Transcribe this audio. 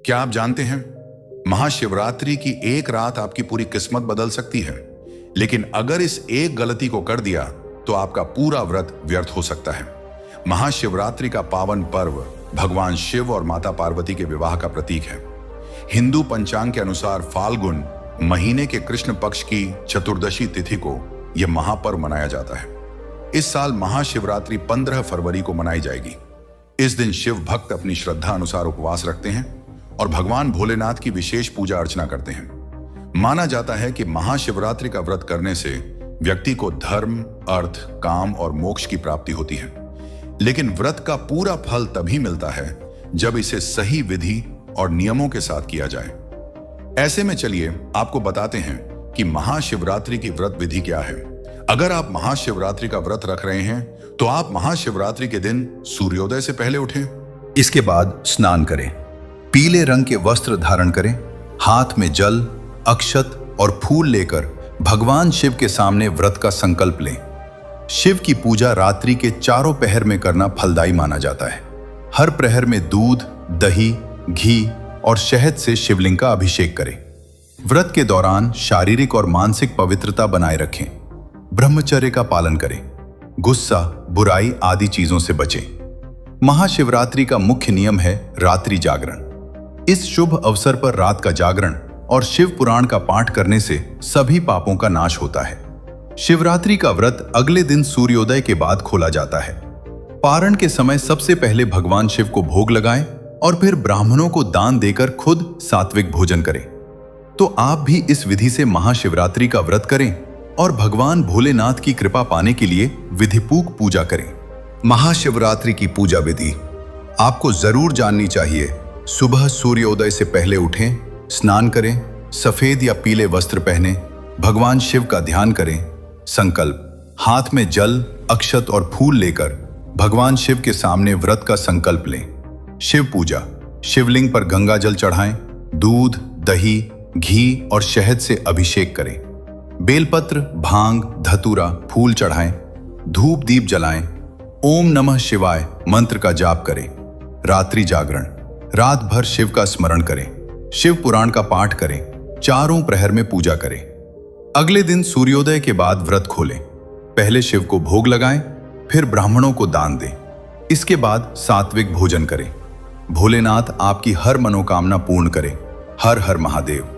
क्या आप जानते हैं, महाशिवरात्रि की एक रात आपकी पूरी किस्मत बदल सकती है। लेकिन अगर इस एक गलती को कर दिया तो आपका पूरा व्रत व्यर्थ हो सकता है। महाशिवरात्रि का पावन पर्व भगवान शिव और माता पार्वती के विवाह का प्रतीक है। हिंदू पंचांग के अनुसार फाल्गुन महीने के कृष्ण पक्ष की चतुर्दशी तिथि को यह महापर्व मनाया जाता है। इस साल महाशिवरात्रि 15 फरवरी को मनाई जाएगी। इस दिन शिव भक्त अपनी श्रद्धा अनुसार उपवास रखते हैं और भगवान भोलेनाथ की विशेष पूजा अर्चना करते हैं। माना जाता है कि महाशिवरात्रि का व्रत करने से व्यक्ति को धर्म, अर्थ, काम और मोक्ष की प्राप्ति होती है। लेकिन व्रत का पूरा फल तभी मिलता है जब इसे सही विधि और नियमों के साथ किया जाए। ऐसे में चलिए आपको बताते हैं कि महाशिवरात्रि की व्रत विधि क्या है। अगर आप महाशिवरात्रि का व्रत रख रहे हैं तो आप महाशिवरात्रि के दिन सूर्योदय से पहले उठें। इसके बाद स्नान करें, पीले रंग के वस्त्र धारण करें, हाथ में जल, अक्षत और फूल लेकर भगवान शिव के सामने व्रत का संकल्प लें। शिव की पूजा रात्रि के चारों पहर में करना फलदायी माना जाता है। हर प्रहर में दूध, दही, घी और शहद से शिवलिंग का अभिषेक करें। व्रत के दौरान शारीरिक और मानसिक पवित्रता बनाए रखें। ब्रह्मचर्य का पालन करें। गुस्सा, बुराई आदि चीजों से बचें। महाशिवरात्रि का मुख्य नियम है रात्रि जागरण। इस शुभ अवसर पर रात का जागरण और शिव पुराण का पाठ करने से सभी पापों का नाश होता है। शिवरात्रि का व्रत अगले दिन सूर्योदय के बाद खोला जाता है। पारण के समय सबसे पहले भगवान शिव को भोग लगाएं और फिर ब्राह्मणों को दान देकर खुद सात्विक भोजन करें। तो आप भी इस विधि से महाशिवरात्रि का व्रत करें और भगवान भोलेनाथ की कृपा पाने के लिए विधिपूर्वक पूजा करें। महाशिवरात्रि की पूजा विधि आपको जरूर जाननी चाहिए। सुबह सूर्योदय से पहले उठें, स्नान करें, सफेद या पीले वस्त्र पहने, भगवान शिव का ध्यान करें। संकल्प, हाथ में जल, अक्षत और फूल लेकर भगवान शिव के सामने व्रत का संकल्प लें। शिव पूजा, शिवलिंग पर गंगा जल चढ़ाएं, दूध, दही, घी और शहद से अभिषेक करें। बेलपत्र, भांग, धतूरा, फूल चढ़ाएं, धूप दीप जलाएं, ओम नमः शिवाय मंत्र का जाप करें। रात्रि जागरण, रात भर शिव का स्मरण करें, शिव पुराण का पाठ करें, चारों प्रहर में पूजा करें। अगले दिन सूर्योदय के बाद व्रत खोलें। पहले शिव को भोग लगाएं, फिर ब्राह्मणों को दान दें। इसके बाद सात्विक भोजन करें। भोलेनाथ आपकी हर मनोकामना पूर्ण करें। हर हर महादेव।